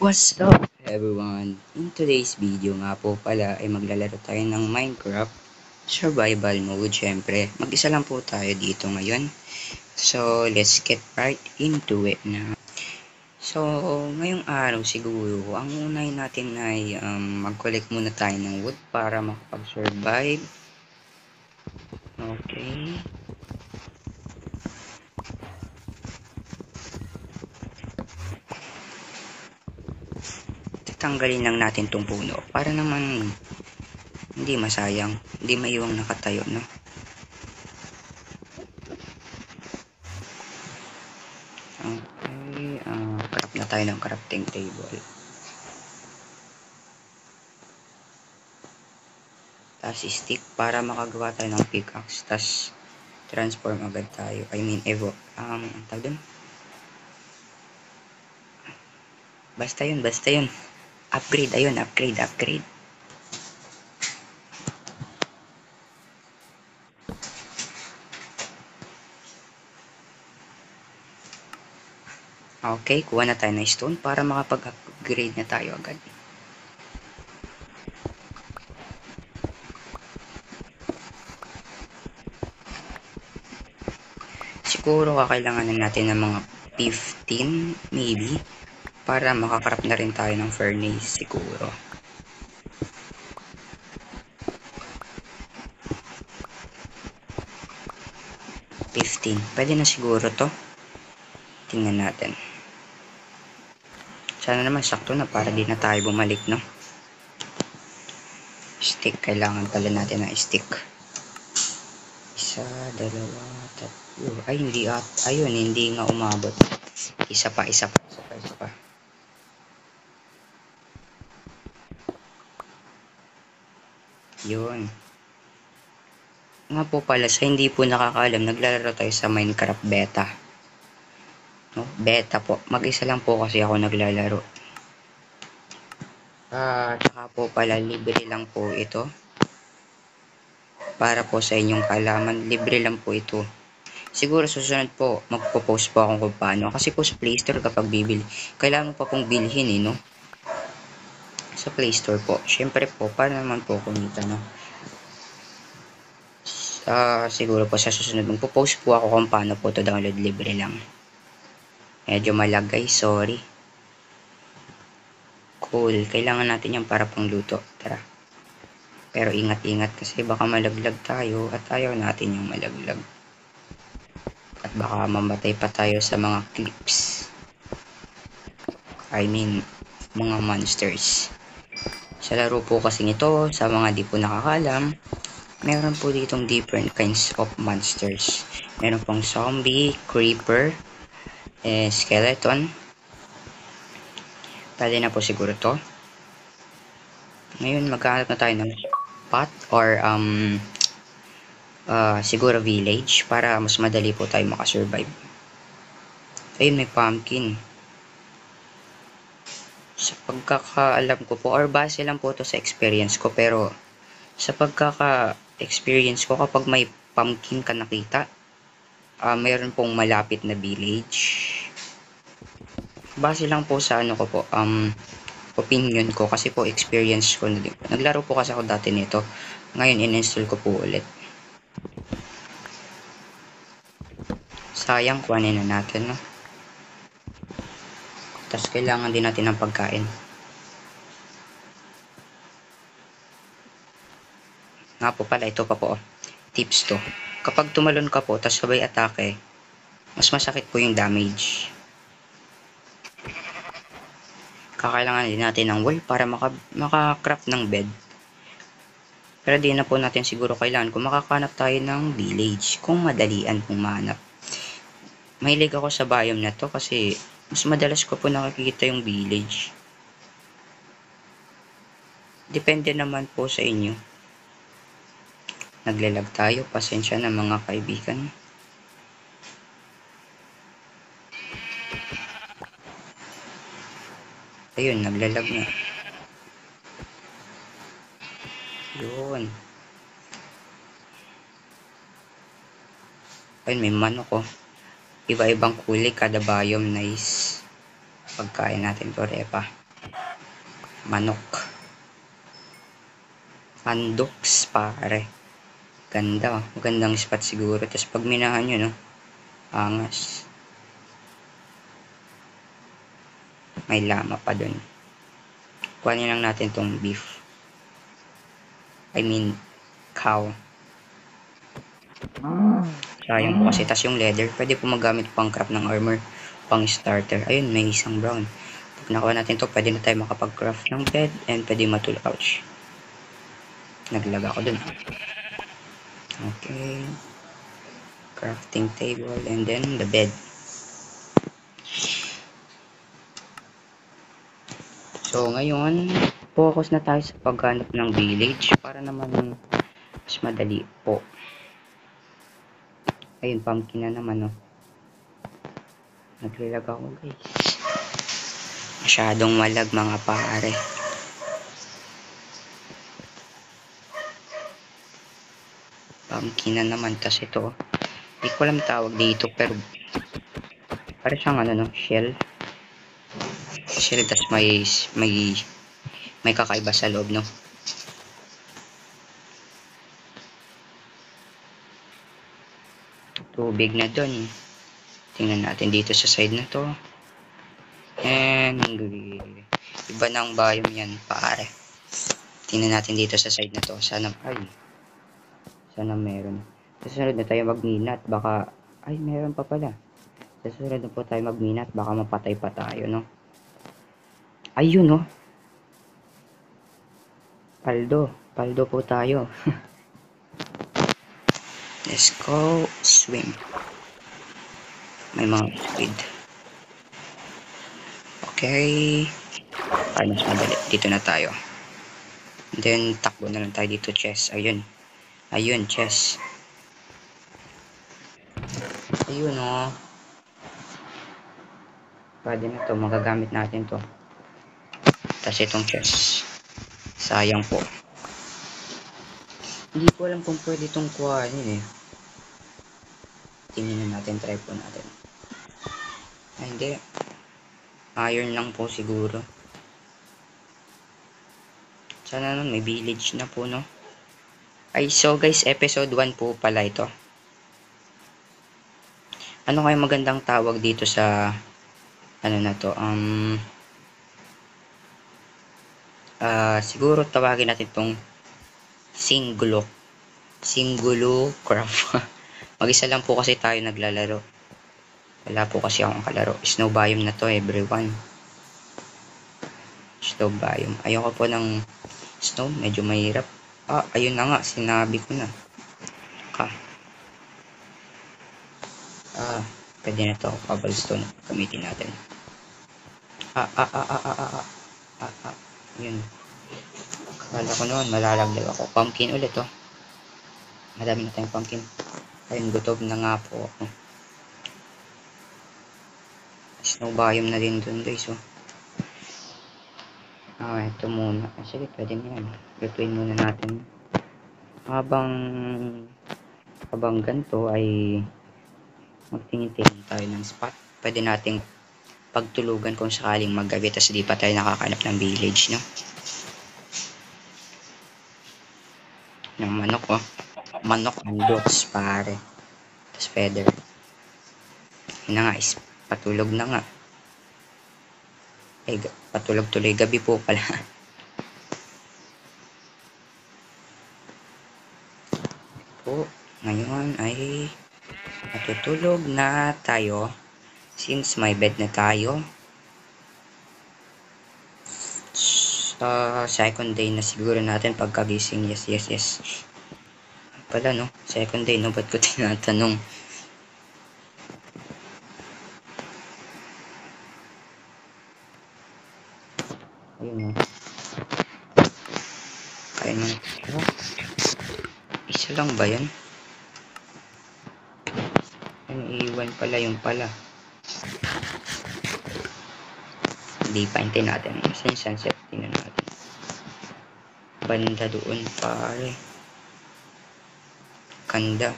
What's up everyone? In today's video nga po pala ay maglalaro tayo ng Minecraft Survival Mode. Syempre, mag-isa lang po tayo dito ngayon. So, let's get right into it na. So, ngayong araw siguro, ang unahin natin ay mag-collect muna tayo ng wood para makapag-survive. Okay. Tatanggalin lang natin tong puno para naman hindi masayang, hindi maiwang nakatayo, no? Okay, craft na tayo ng crafting table. Tapos stick para makagawa tayo ng pickaxe. Tapos transform agad tayo. I mean, ang tawag dun? Basta yun, basta yun. Upgrade, ayun, upgrade. Okay, kuha na tayo ng stone para makapag-upgrade na tayo agad. Siguro kakailangan natin ng mga 15 maybe para makakrap na rin tayo ng furnace siguro. Pwede na siguro to. Tingnan natin. Sana naman sakto na para di na tayo bumalik, no? Stick, kailangan pala natin ng stick. Isa, dalawa, tatlo. Ay, hindi ayun, hindi nga umabot. Isa pa. Yun. Nga po pala, sa hindi po nakakaalam, naglalaro tayo sa Minecraft beta. No? Beta po. Mag-isa lang po kasi ako naglalaro. Saka po pala, libre lang po ito. Para po sa inyong kaalaman, libre lang po ito. Siguro susunod po, magpo-post po ako kung paano. Kasi po sa Play Store kapag bibili, kailangan pa pong bilhin no? Sa Play Store po. Syempre po, para naman po kumita, no? Siguro po sa susunod, magpo-post po ako kung paano po ito download, libre lang. Medyo malagay, sorry. Cool, kailangan natin yan para pang luto. Tara. Pero ingat-ingat kasi baka malaglag tayo at ayaw natin yung malaglag. At baka mamatay pa tayo sa mga clips. I mean, mga monsters. Sa laro po kasi ito, sa mga di po nakakalam, meron po ditong different kinds of monsters. Meron pong zombie, creeper, skeleton. Pwede na po siguro to. Ngayon, maghahanap na tayo ng spot or siguro village para mas madali po tayo makasurvive. Ayun, may pumpkin. Sa pagkakaalam ko po, or base lang po to sa experience ko, pero sa pagkaka-experience ko, kapag may pumpkin ka nakita, mayroon pong malapit na village. Base lang po sa ano ko po, opinion ko, kasi po experience ko na din. Naglaro po kasi ako dati nito. Ngayon, in-install ko po ulit. Sayang, kuhanin na natin, no? Tapos, kailangan din natin ng pagkain. Nga po pala, ito pa po. Tips to. Kapag tumalon ka po, tapos sabay atake, mas masakit po yung damage. Kakailangan din natin ng wool para maka-craft ng bed. Pero di na po natin siguro kailangan kung makakanap tayo ng village. Kung madalian pong mahanap. Mahilig ako sa biome na to kasi mas madalas ko po nakikita yung village. Depende naman po sa inyo. Naglalag tayo. Pasensya na mga kaibigan. Ayun, naglalag na. Yun. Ayun, may manok ko. Iba-ibang kulay kada biome, nice. Pagkain natin to, repa. Manok. Pandoks, pare. Ganda, oh. Magandang spot siguro. Tapos pag minahan nyo, no? Angas. May lama pa dun. Kuhanin lang natin tong beef. I mean, cow. Sayang po kasi. Tas yung leather, pwede po magamit pang craft ng armor, pang starter. Ayun, may isang brown. Pag nakuha natin to, pwede na tayo makapag-craft ng bed and pwede matulog. Ouch. Naglag ako dun. Okay. Crafting table and then the bed. So, ngayon, focus na tayo sa paghanap ng village para naman mas madali po. Ayun, pumpkin na naman, no. Naglalag ako, guys. Masyadong malag, mga pare. Pumpkin na naman. Tas ito, hindi ko alam tawag dito, pero para siyang ano, no, shell. Shell, tas may kakaiba sa loob, no. Tubig na dun. Tingnan natin dito sa side na to. And iba ng biome yan, pare. Tingnan natin dito sa side na to. Sana meron. Sa susunod na tayo magminat. Baka, ay, meron pa pala. Sa susunod na po tayo magminat. Baka mapatay pa tayo, no? Ayun, no? Paldo po tayo. Let's go swim. May mga squid. Okay. Para mas madali. Dito na tayo. And then, takbo na lang tayo dito, chest. Ayun. Ayun, chest. Ayun, oh. Pwede na to. Magagamit natin to. Tapos itong chest. Sayang po. Hindi ko alam kung pwede itong kuhanin, eh. Tingnan natin. Try po natin. Ay, hindi. Iron lang po siguro. Sana nun may village na po, no? Ay, so guys, episode 1 po pala ito. Ano kaya magandang tawag dito sa ano na to? Siguro tawagin natin tong Singulo craft. Mag-isa lang po kasi tayo naglalaro. Wala po kasi akong kalaro. Snow biome na to, everyone. Snow biome. Ayoko po ng snow. Medyo mahirap. Ayun na nga. Sinabi ko na. Pwede na to. Cobblestone. Gamitin natin. Yun. Kala ko noon. Malalaglag ako. Pumpkin ulit, oh. Madami na tayong pumpkin. Ayun, gutom na nga po ako. Snow biome na din dun, guys, oh. Ito muna. Sige, pwede na yan. Lutuin muna natin. Habang ganito ay magtingin-tingin tayo ng spot. Pwede nating pagtulugan kung sakaling maggabi tas di pa tayo nakakanap ng village, no? Ng manok, oh. Manok and dots, pare. Tas feather. Yun na nga, patulog na nga. Ay, patulog tuloy. Gabi po pala. Po, ngayon ay matutulog na tayo. Since may bed na tayo. Second day na siguro natin pagkagising. Yes. Pala, no? Second day, no? Ba't ko tinatanong? Ayun, no? Kaya mo. Isa lang ba yan? Iiwan pala yung pala. Hindi pa, hintayin natin. Isa yung sunset. Tingnan natin. Banda doon, pare. Ganda.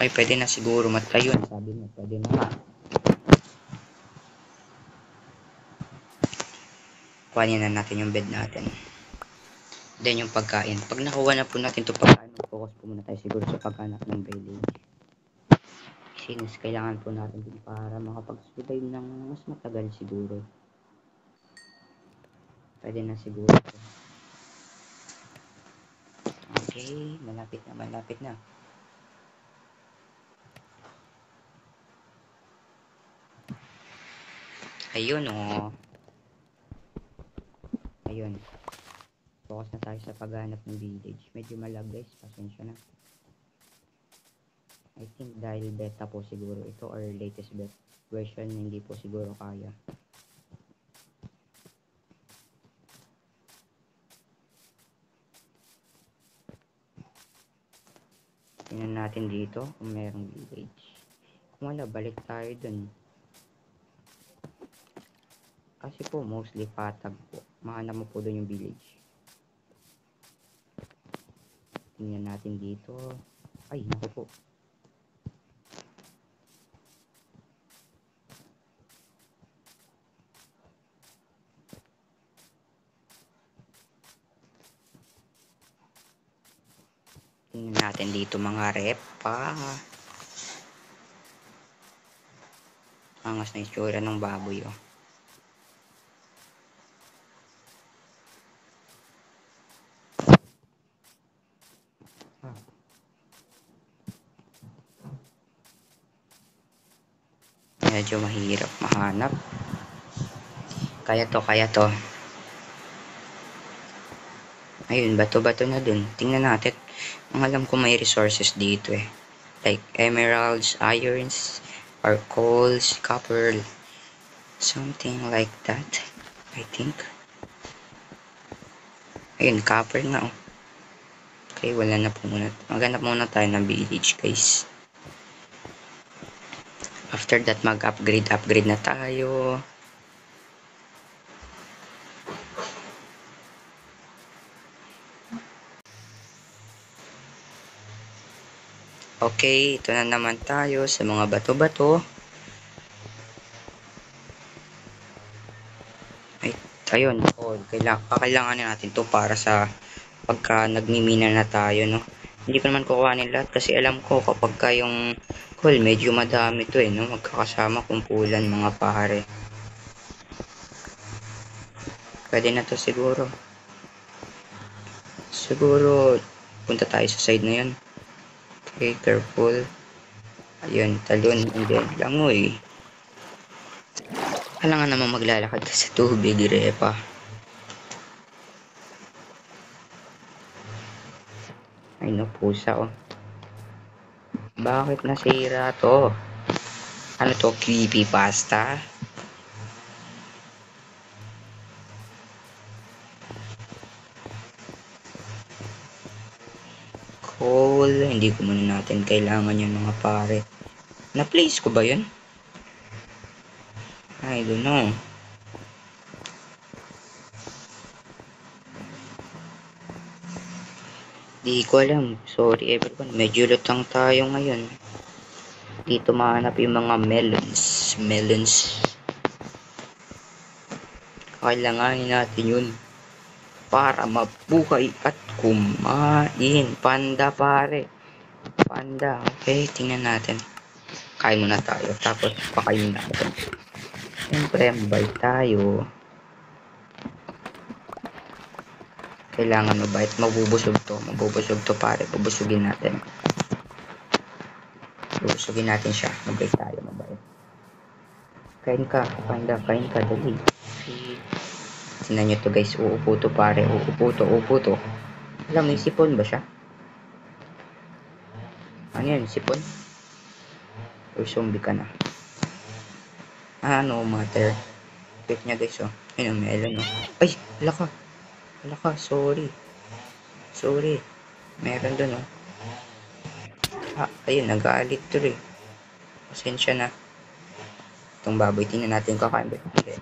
Ay, pwede na siguro matayon. Sabi mo, pwede na nga. kuhanin na natin yung bed natin. Then yung pagkain. Pag nakuha na po natin ito pagkain, mag-focus po muna tayo siguro sa paghanap ng village. Since kailangan po natin din para makapag-survive ng mas matagal siguro. Pwede na siguro. Okay, malapit na, malapit na. Ayun oh. Ayun. Focus na tayo sa paghanap ng village. Medyo malag guys, pasensya na. I think dahil beta po siguro ito or latest version, hindi po siguro kaya. Tingnan natin dito kung merong village. Kung wala, balik tayo dun. Kasi po mostly patag po. Mahanap mo po dun yung village. Tingnan natin dito. Ay, naku po. Tingnan natin dito mga repa. Angas na itsura ng baboy oh. Medyo mahirap mahanap. Kaya to. Ayun, bato-bato na dun. Tingnan natin. Ang alam ko may resources dito eh. Like emeralds, irons, or coals, copper, something like that. I think. Ayun, copper nga oh. Okay, wala na po muna. Maghanap muna tayo ng village guys. After that, mag-upgrade na tayo. Okay, ito na naman tayo sa mga bato-bato. Ay, ayun. Oh, kailangan natin to para sa pagka nagmimina na tayo, no? Hindi ko naman kukuhanin lahat kasi alam ko kapag ka yung coal, medyo madami to eh, no? Magkakasama kumpulan mga pare. Pwede na to siguro. Siguro, punta tayo sa side na yun. Okay, careful. Ayun, talon. Hindi, langoy. Kailangan naman maglalakad ka sa tubig, repa. Ay, no, pusa, oh. Bakit nasira to? Ano to, creepypasta? Coal, hindi ko muna natin kailangan yun mga pare. Na-place ko ba yun? I don't know. Di ko alam. Sorry everyone. Medyo lutang tayo ngayon. Dito mahanap yung mga melons. Kailanganin natin yun. Para mabuhay at kumain. Panda pare. Panda. Okay, tingnan natin. Kain muna tayo. Tapos pakain natin. Siyempre, mabait tayo. Kailangan mabait. Mabubusog to pare. Bubusugin natin. Bubusugin natin siya. Mabait tayo. Mabait. Kain ka. Panda. Kain ka. Dali. Tingnan nyo to guys. Uupo to pare. Uupo to. Alam, may sipon ba siya? Ano yan? Sipon? Or zombie ka na? No matter. Wait niya guys oh. Ayun, melon oh. Ay! Wala ka. Sorry. Meron dun oh. Ayun. Nag-aalit to eh. Pasensya na. Itong baboy. Tingnan natin kakain ba? Hindi.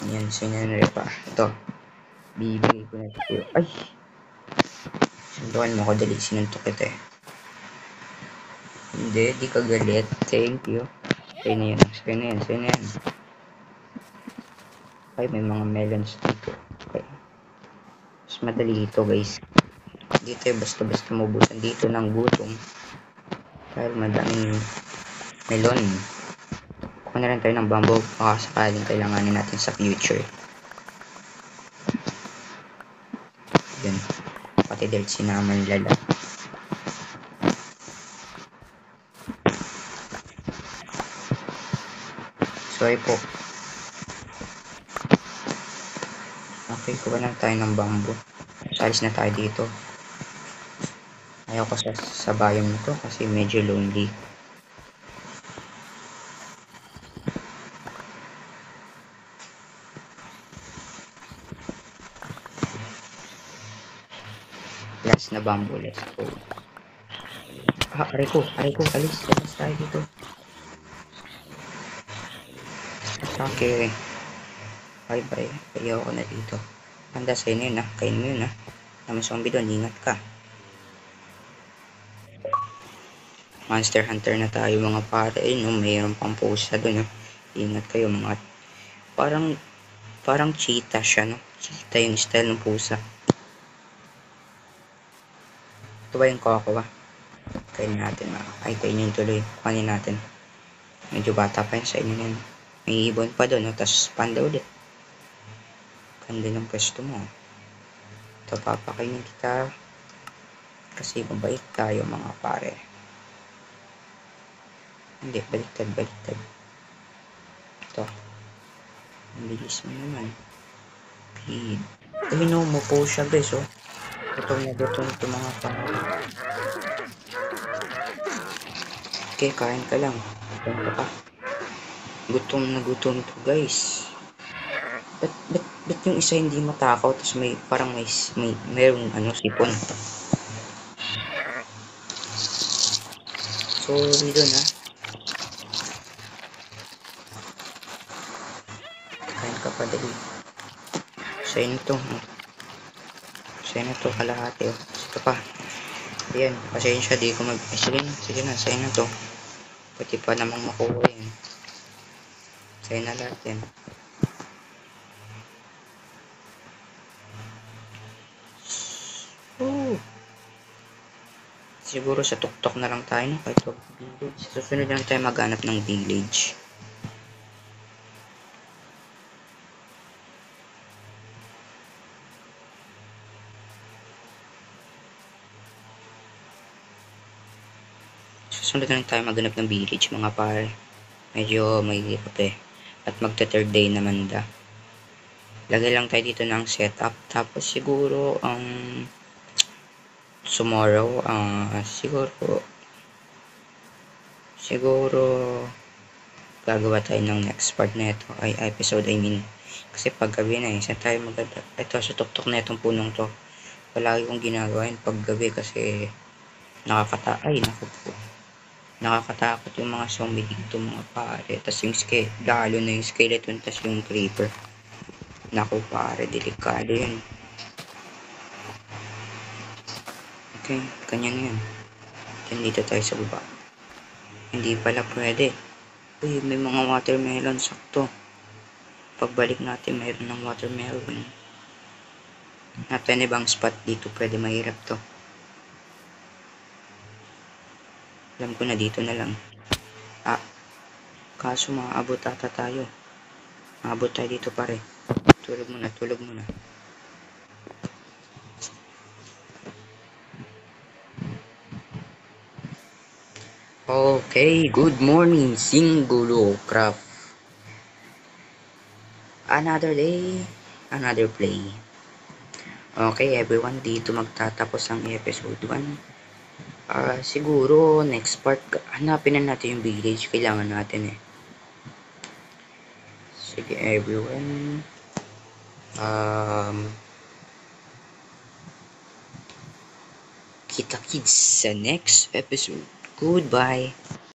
Ayan. Sinanre pa. Ito. Bibigay ko na ito. Ay! Sundukan mo ko. Dali. Sinuntok ito eh. Hindi. Di ka galit. Thank you. Sa'yo na yan. Ay, may mga melons dito. Okay. Mas madali ito, guys. Dito basta-basta mabusan dito ng gutom. Dahil madaming melon. Kuha na rin tayo ng bamboo. Baka sakaling kailanganin natin sa future. Yan. Pati dahil sinaman lala. Sorry po. Okay, kuha lang tayo ng bamboo. Salis na tayo dito. Ayaw ko sa biome na to kasi medyo lonely. Last na bamboo, let's go. Aray ko, alis tayo dito. Okay. Bye. Ayaw ko na dito. Handa sa inyo yun, kain mo yun, Naman zombie doon, ingat ka. Monster Hunter na tayo mga pare. Mayroon pang pusa doon, Ingat kayo mga. Parang cheetah siya, Cheetah yung style ng pusa. Ito ba yung kuha? Kainin natin, Ay, kainin tuloy. Kuhanin natin. Medyo bata pa yun sa inyo yun. May ibon pa doon, Tapos panda ulit. Ganda ng pwesto mo. Ito, papakainin kita. Kasi mabait tayo mga pare. Hindi, baliktad. Ito. Ang bilis mo naman. Feed. Umupo siya, guys, Gutom ito mga pare. Okay, kain ka lang. Gutom na gutom to, guys. Ba't yung isa hindi matakaw tapos mayroong sipon. Sorry doon, Kain ka pa dali. Sa'yo na to kalahati, Ito pa. Ayan, pasensya di ko sige na, sa'yo na to. Pati pa namang makuha yan. Sa'yo na lahat yan. Siguro sa tuktok na lang tayo, kahit village. Susunod lang tayo maghanap ng village. Susunod lang tayo maghanap ng village mga pare. Medyo mahirap At magta-third day naman Lagay lang tayo dito ng setup. Tapos siguro tomorrow siguro gagawa tayo ng next part na ito episode kasi paggabi na saan tayo maganda ito sa tuktok na itong punong to palagi kong ginagawa yun paggabi kasi nakakatakot yung mga zombie dito mga pare tas yung lalo na yung skeleton tas yung creeper naku pare delikado yun. Okay, kanyan yan. Dito tayo sa baba. Hindi pala pwede. Uy, may mga watermelon sakto. Pagbalik natin, mayroon ng watermelon. Natin ibang spot dito, pwede mahirap to. Alam ko na dito na lang. Kaso maaabot ata tayo. Maabot tayo dito pare. Tulog muna. Okay, good morning, Singulo Craft. Another day, another play. Okay, everyone, dito magtatapos ang episode 1. Siguro, next part, hanapin na natin yung village. Kailangan natin Sige, everyone. Kita-kits sa next episode. Goodbye.